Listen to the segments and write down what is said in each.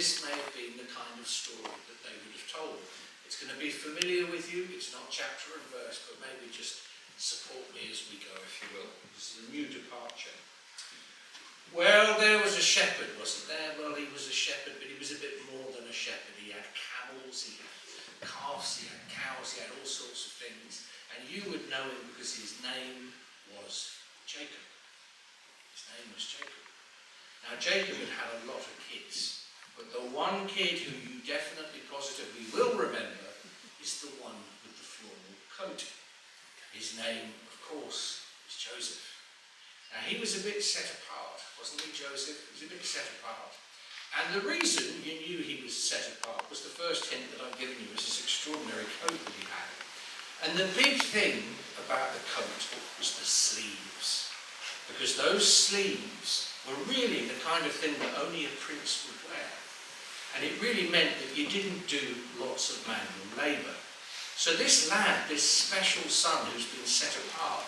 this may have been the kind of story that they would have told. It's going to be familiar with you. It's not chapter and verse, but maybe just support me as we go, if you will. This is a new departure. Well, there was a shepherd, wasn't there? Well, he was a shepherd, but he was a bit more than a shepherd. He had camels, he had calves, he had cows, he had all sorts of things. And you would know him because his name was Jacob. His name was Jacob. Now, Jacob had a lot of kids, but the one kid who you definitely, positively will remember is the one with the floral coat. His name, of course, is Joseph. Now, he was a bit set apart, wasn't he, Joseph? He was a bit set apart. And the reason you knew he was set apart was the first hint that I've given you, was this extraordinary coat that he had. And the big thing about the coat was the sleeves, because those sleeves were really the kind of thing that only a prince would wear. And it really meant that you didn't do lots of manual labour. So this lad, this special son who's been set apart,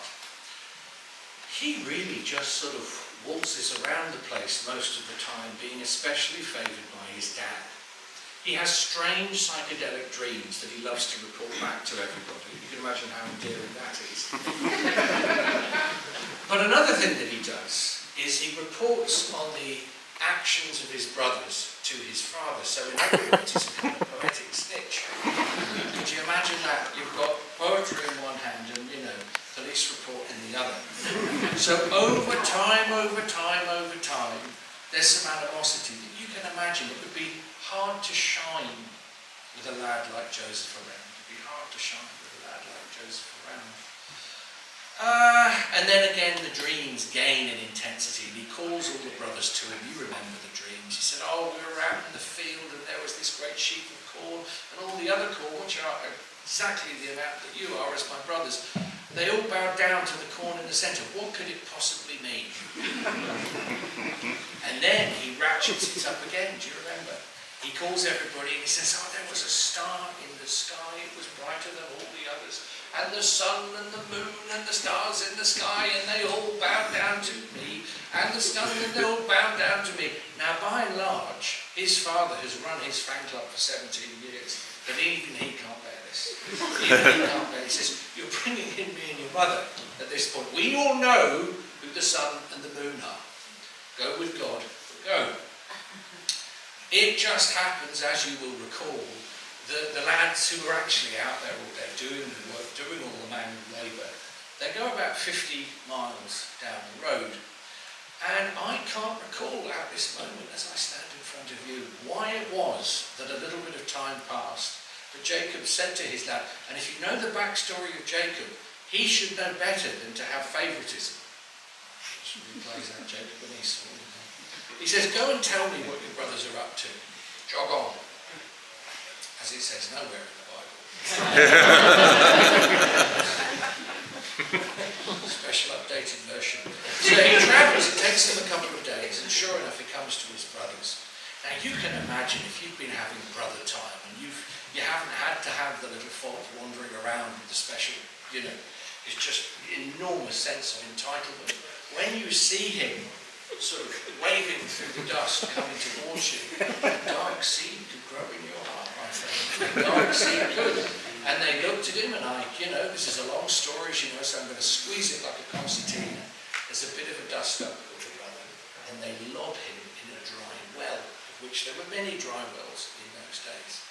he really just sort of waltzes around the place most of the time, being especially favoured by his dad. He has strange psychedelic dreams that he loves to report back to everybody. You can imagine how endearing that is. But another thing that he does is he reports on the actions of his brothers to his father. So in other words, it's a kind of poetic snitch. Could you imagine that? You've got poetry in one hand and, police report in the other. So over time, there's some animosity that you can imagine. It would be hard to shine with a lad like Joseph around. It would be hard to shine with a lad like Joseph around. And then again, the dreams gain in intensity. And he calls all the brothers to him. You remember the dreams. He said, we were out in the field and there was this great sheaf of corn and all the other corn, which are exactly the amount that you are as my brothers. They all bowed down to the corn in the centre. What could it possibly mean? And then he ratchets it up again. Do you remember? He calls everybody and he says, there was a star in the sky. It was brighter than all the others. And the sun and the moon and the stars in the sky, and they all bowed down to me. And the sun, and they all bowed down to me. Now, by and large, his father has run his fan club for 17 years, but even he can't bear this. Even he can't bear it. He says, you're bringing in me and your mother at this point. We all know who the sun and the moon are. Go with God, go. It just happens, as you will recall, that the lads who are actually out there all day doing the work, doing all the manual labour, they go about 50 miles down the road. And I can't recall at this moment, as I stand in front of you, why it was that a little bit of time passed. But Jacob said to his dad, and if you know the backstory of Jacob, he should know better than to have favouritism. Which really plays out Jacob and Esau. He says, go and tell me what your brothers are up to. Jog on. As it says nowhere in the Bible. Special updated version. So he travels, it takes him a couple of days, and sure enough he comes to his brothers. Now you can imagine if you've been having brother time and you haven't had to have the little fob wandering around with the special, it's just enormous sense of entitlement. When you see him sort of waving through the dust coming towards you, a dark seed could grow in your heart, my friend. A dark seed could. And they looked at him and this is a long story, so I'm going to squeeze it like a concertina. There's a bit of a dust-up with the brother, and they lob him in a dry well, of which there were many dry wells in those days.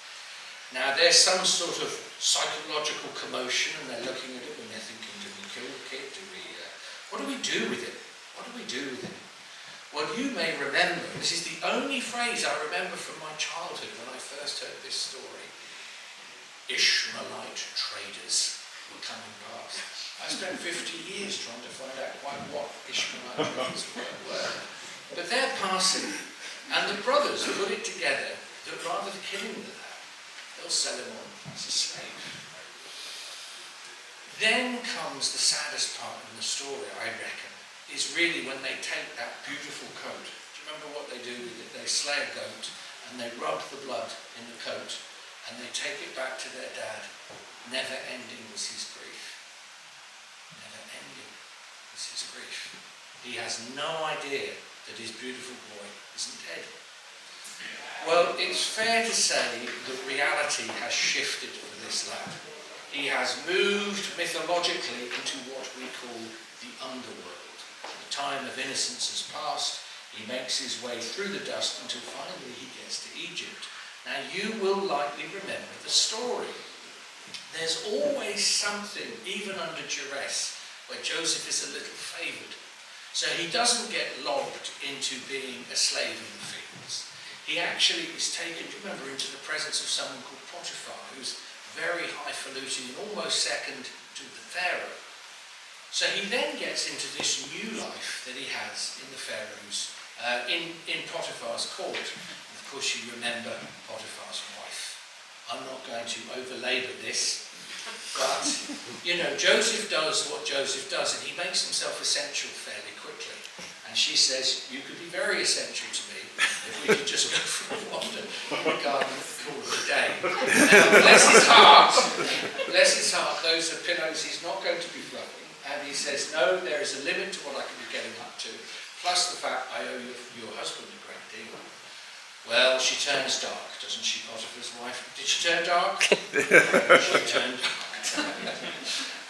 Now there's some sort of psychological commotion, and they're looking at him and they're thinking, do we kill the kid? What do we do with him? What do we do with him? Well, you may remember, this is the only phrase I remember from my childhood when I first heard this story. Ishmaelite traders were coming past. I spent 50 years trying to find out quite what Ishmaelite traders were. But they're passing, and the brothers put it together that rather than killing the lad, they'll sell him on as a slave. Then comes the saddest part in the story, I reckon, is really when they take that beautiful coat. Do you remember what they do with it? They slay a goat and they rub the blood in the coat and they take it back to their dad. Never ending was his grief. Never ending was his grief. He has no idea that his beautiful boy isn't dead. Well, it's fair to say that reality has shifted for this lad. He has moved mythologically into what we call the underworld. The time of innocence has passed. He makes his way through the dust until finally he gets to Egypt. Now, you will likely remember the story. There's always something, even under duress, where Joseph is a little favoured. So he doesn't get lobbed into being a slave in the fields. He actually is taken, do you remember, into the presence of someone called Potiphar, who's very highfalutin and almost second to the Pharaoh. So he then gets into this new life that he has in the Pharaoh's, in Potiphar's court. And of course, you remember Potiphar's wife. I'm not going to overlabour this, but, you know, Joseph does what Joseph does, and he makes himself essential fairly quickly. And she says, you could be very essential to me if we could just go for a wander in the garden at the cool of the day. Now, bless his heart, those are pillows he's not going to be fluffing. And he says, no, there is a limit to what I can be getting up to, plus the fact I owe your husband a great deal. Well, she turns dark, doesn't she, Potiphar's wife? Did she turn dark? She turned dark.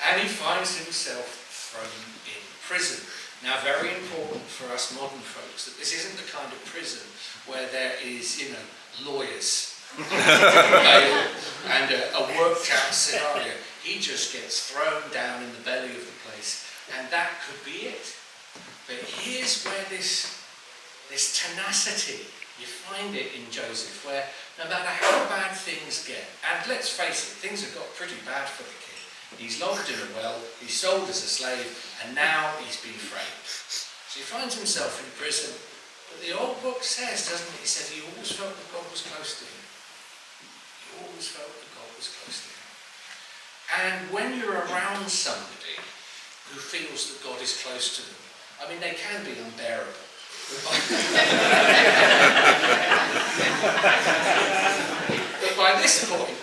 And he finds himself thrown in prison. Now, very important for us modern folks that this isn't the kind of prison where there is, you know, lawyers and a worked out scenario. He just gets thrown down in the belly of the place, and that could be it. But here's where this tenacity, you find it in Joseph, where no matter how bad things get, and let's face it, things have got pretty bad for the kid. He's locked in a well, he's sold as a slave, and now he's been framed. So he finds himself in prison, but the old book says, doesn't it? It says he always felt that God was close to him. He always felt that God was close to him. And when you're around somebody who feels that God is close to them, I mean, they can be unbearable. But by this point,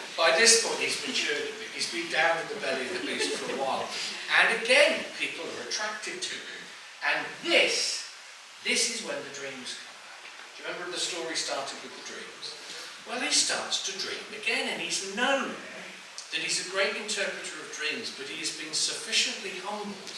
he's matured a bit. He's been down in the belly of the beast for a while. And again, people are attracted to him. And this is when the dreams come back. Do you remember the story started with the dreams? Well, he starts to dream again, and he's known that he's a great interpreter of dreams, but he has been sufficiently humbled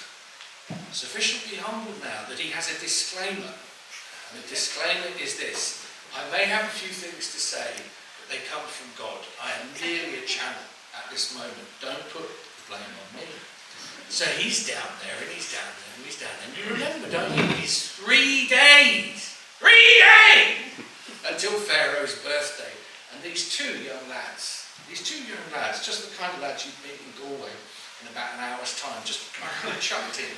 now that he has a disclaimer. And the disclaimer is this: I may have a few things to say, but they come from God. I am merely a channel at this moment. Don't put the blame on me. So he's down there, and he's down there, and he's down there. And you remember, don't you? It's 3 days! 3 days! Until Pharaoh's birthday. And these two young lads, just the kind of lads you'd meet in Galway in about an hour's time, just chucked in.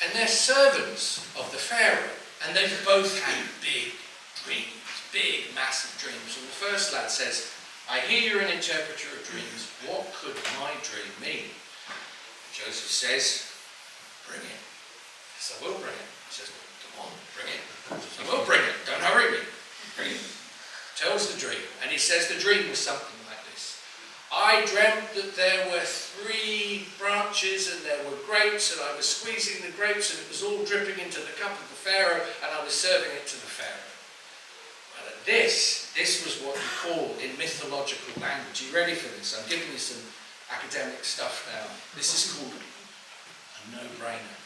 And they're servants of the Pharaoh. And they've both had big dreams, big, massive dreams. And the first lad says, I hear you're an interpreter of dreams. What could my dream mean? Joseph says, bring it. So we'll bring it. He says, come on, bring it. So we'll bring it. Don't hurry me. Bring it. Tells the dream. And he says the dream was something like this. I dreamt that there were 3 branches and there were grapes, and I was squeezing the grapes and it was all dripping into the cup of the Pharaoh, and I was serving it to the Pharaoh. Well, this was what you call in mythological language. Are you ready for this? I'm giving you some academic stuff now. This is called a no-brainer.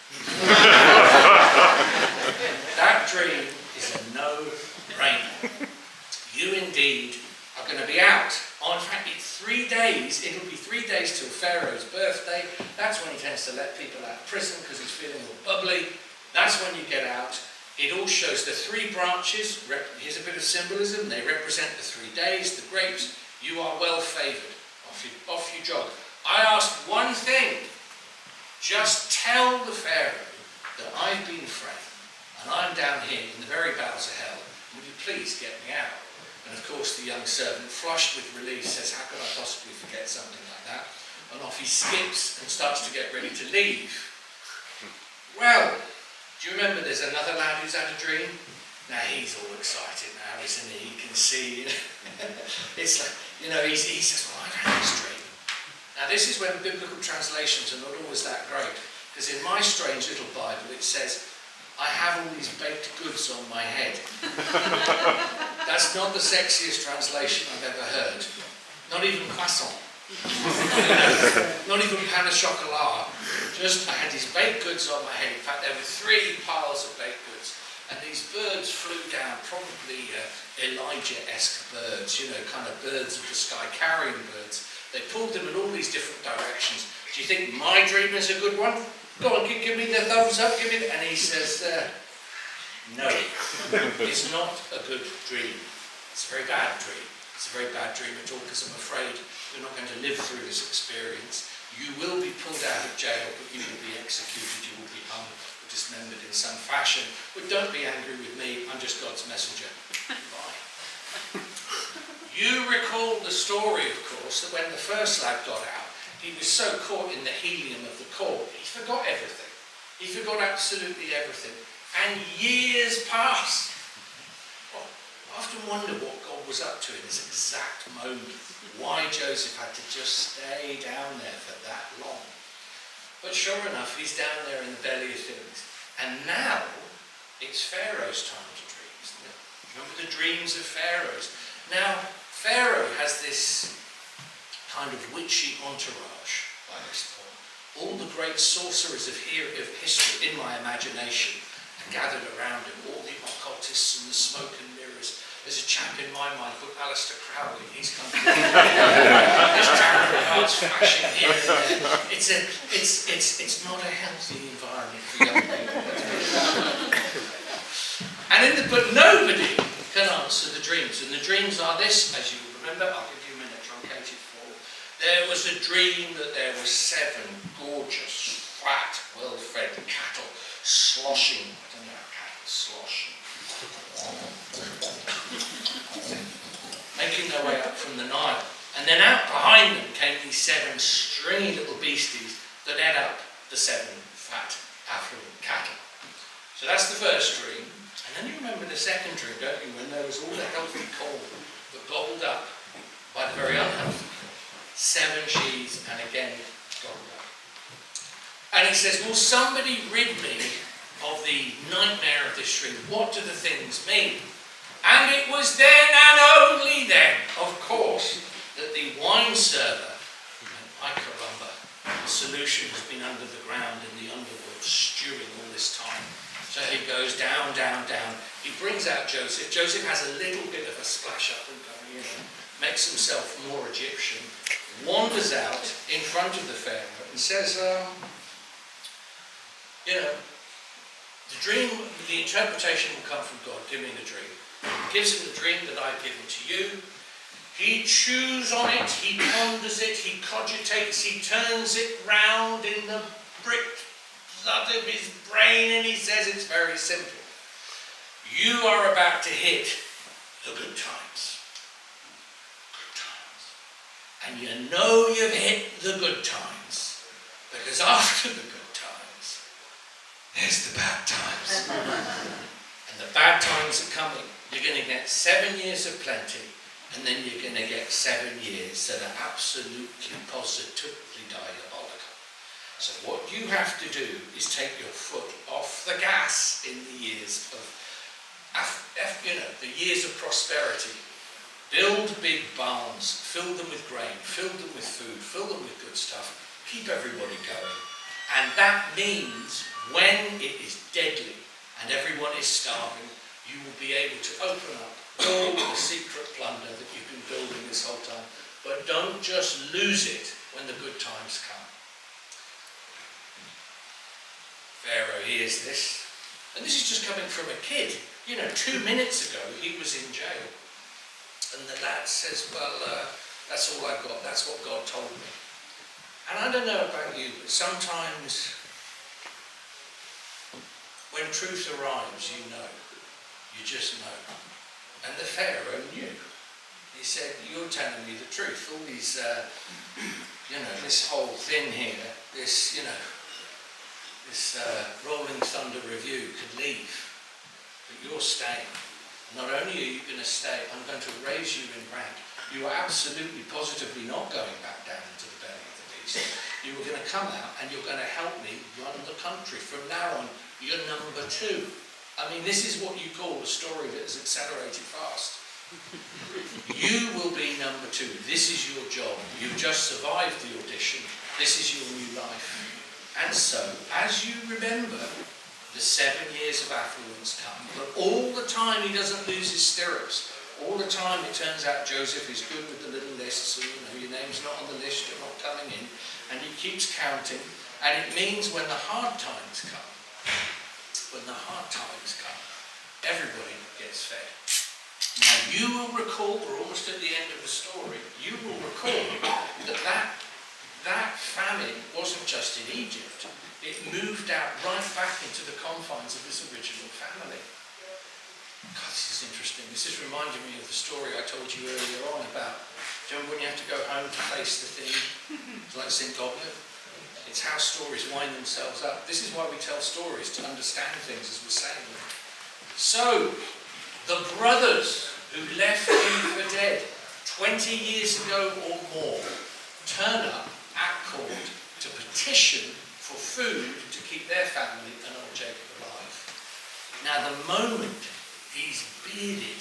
That dream is a no-brainer. You indeed are going to be out. In fact, it's 3 days. It'll be 3 days till Pharaoh's birthday. That's when he tends to let people out of prison because he's feeling all bubbly. That's when you get out. It all shows the 3 branches. Here's a bit of symbolism. They represent the 3 days, the grapes. You are well favoured. Off you jog. I ask one thing. Just tell the Pharaoh that I've been framed and I'm down here in the very bowels of hell. Would you please get me out? And of course the young servant, flushed with relief, says, how could I possibly forget something like that? And off he skips and starts to get ready to leave. Well, do you remember there's another lad who's had a dream? Now he's all excited now, isn't he? He can see. It's like, you know, he says, well, I've had this dream. Now this is when biblical translations are not always that great. Because in my strange little Bible it says, I have all these baked goods on my head. That's not the sexiest translation I've ever heard. Not even croissant. Not even pain au chocolat. Just, I had these baked goods on my head. In fact, there were 3 piles of baked goods. And these birds flew down, probably Elijah-esque birds, you know, kind of birds of the sky, carrying birds. They pulled them in all these different directions. Do you think my dream is a good one? Go on, give me the thumbs up, give me the... And he says, no, it's not a good dream. It's a very bad dream. It's a very bad dream at all, because I'm afraid you're not going to live through this experience. You will be pulled out of jail, but you will be executed, you will be hung, or dismembered in some fashion. But don't be angry with me, I'm just God's messenger. Bye. You recall the story, of course, that when the first lad got out, he was so caught in the helium of the court, he forgot everything. He forgot absolutely everything. And years passed. Well, I often wonder what God was up to in this exact moment. Why Joseph had to just stay down there for that long. But sure enough, he's down there in the belly of things. And now, it's Pharaoh's time to dream, isn't it? Remember the dreams of Pharaoh's. Now, Pharaoh has this kind of witchy entourage by this point. All the great sorcerers of history in my imagination are gathered around him, all the occultists and the smoke and mirrors. There's a chap in my mind called Alistair Crowley. He's come to there's tarot cards flashing here and there. It's not a healthy environment for young people. But nobody can answer the dreams. And the dreams are this, as you remember, I'll give you a minute, truncated form. There was a dream that there were 7 gorgeous, fat, well-fed cattle sloshing. I don't know how cattle slosh. Making their way up from the Nile. And then out behind them came these 7 stringy little beasties that ate up the 7 fat, affluent cattle. So that's the first dream. And then you remember the second dream, don't you, when there was all the healthy corn but gobbled up by the very unhealthy corn. 7 sheaves, and again gobbled up. And he says, will somebody rid me of the nightmare of this dream? What do the things mean? And it was then and only then, of course, that the wine server, I caramba, the solution has been under the ground in the underworld, stewing all this time. So he goes down, down, down. He brings out Joseph. Joseph has a little bit of a splash up and going, you know, makes himself more Egyptian, wanders out in front of the Pharaoh and says, you know, the dream, the interpretation will come from God. Give me the dream. He gives him the dream that I've given to you. He chews on it, he ponders it, he cogitates, he turns it round in the brick blood of his brain, and he says it's very simple. You are about to hit the good times. Good times. And you know you've hit the good times, because after the good times, there's the bad times. And the bad times are coming. You're going to get 7 years of plenty, and then you're going to get 7 years that are absolutely, positively diabolical. So what you have to do is take your foot off the gas in the years of, you know, the years of prosperity. Build big barns, fill them with grain, fill them with food, fill them with good stuff. Keep everybody going. And that means when it is deadly and everyone is starving, you will be able to open up all the secret plunder that you've been building this whole time. But don't just lose it when the good times come. Pharaoh hears this. And this is just coming from a kid. You know, 2 minutes ago he was in jail. And the lad says, well, that's all I've got. That's what God told me. And I don't know about you, but sometimes when truth arrives, you know. You just know. And the Pharaoh knew. He said, you're telling me the truth. All these, you know, this whole thing here, this, you know, this Rolling Thunder Review could leave. But you're staying. Not only are you going to stay, I'm going to raise you in rank. You are absolutely, positively not going back down into the belly of the beast. You are going to come out and you're going to help me run the country. From now on, you're number 2. I mean, this is what you call a story that has accelerated fast. You will be number 2. This is your job. You've just survived the audition. This is your new life. And so, as you remember, the 7 years of affluence come, but all the time he doesn't lose his stirrups. All the time it turns out Joseph is good with the little lists, so your name's not on the list, you're not coming in, and he keeps counting, and it means when the hard times come, everybody gets fed. Now you will recall, we're almost at the end of the story, you will recall that famine wasn't just in Egypt, it moved out right back into the confines of his original family. God, this is interesting. This is reminding me of the story I told you earlier on about, do you remember when you have to go home to face the theme? It's like St. Goblet. It's how stories wind themselves up. This is why we tell stories, to understand things as we're saying them. So, the brothers who left him for dead 20 years ago or more turn up at court to petition for food to keep their family and old Jacob alive. Now, the moment these bearded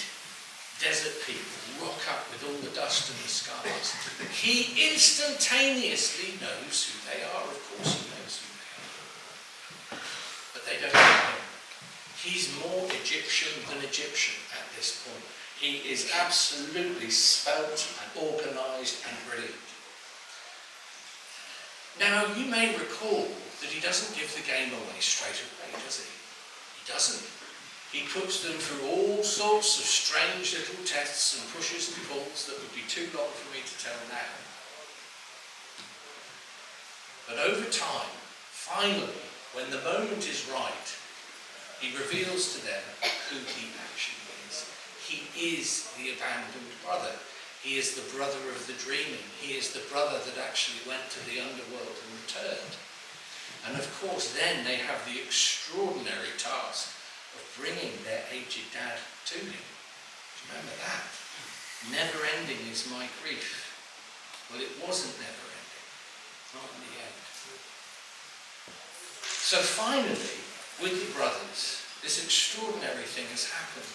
desert people rock up with all the dust and the scars, he instantaneously knows who they are. Of course he knows who they are. But they don't know him. He's more Egyptian than Egyptian at this point. He is absolutely svelte and organised and brilliant. Now, you may recall that he doesn't give the game away straight away, does he? He doesn't. He puts them through all sorts of strange little tests and pushes and pulls that would be too long for me to tell now. But over time, finally, when the moment is right, he reveals to them who he actually is. He is the abandoned brother. He is the brother of the dreaming. He is the brother that actually went to the underworld and returned. And of course, then they have the extraordinary task of bringing their aged dad to him. Do you remember that? Never ending is my grief. Well, it wasn't never ending. Not in the end. So finally, with the brothers, this extraordinary thing has happened.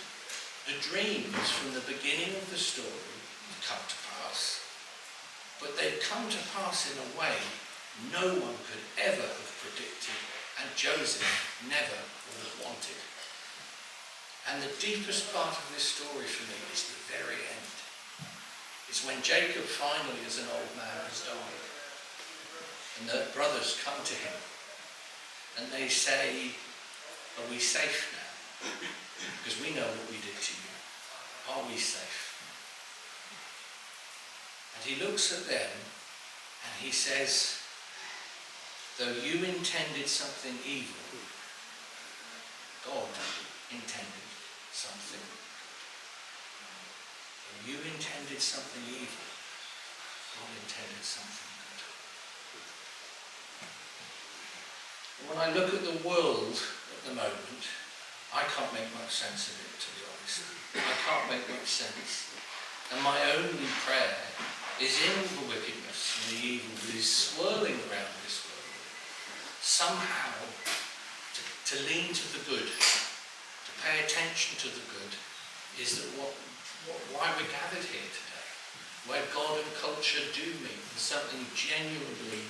The dreams from the beginning of the story have come to pass. But they've come to pass in a way no one could ever have predicted, and Joseph never would have wanted. And the deepest part of this story for me is the very end. It's when Jacob finally, as an old man, has died. And the brothers come to him and they say, are we safe now? Because we know what we did to you. Are we safe? And he looks at them and he says, though you intended something evil, God intended something. Though you intended something evil, God intended something good. When I look at the world at the moment, I can't make much sense of it, to be honest. I can't make much sense. And my only prayer is in all the wickedness and the evil that is swirling around this world, somehow to lean to the good, to pay attention to the good, is that why we're gathered here today, where God and culture do meet, and something genuinely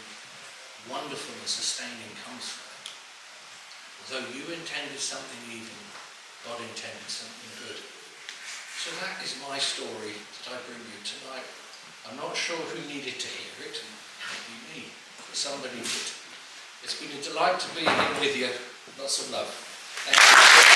wonderful and sustaining comes from it. Although you intended something evil, God intended something good. So that is my story that I bring you tonight. I'm not sure who needed to hear it, maybe me, but somebody did. It's been a delight to be here with you. Lots of love. Thank you.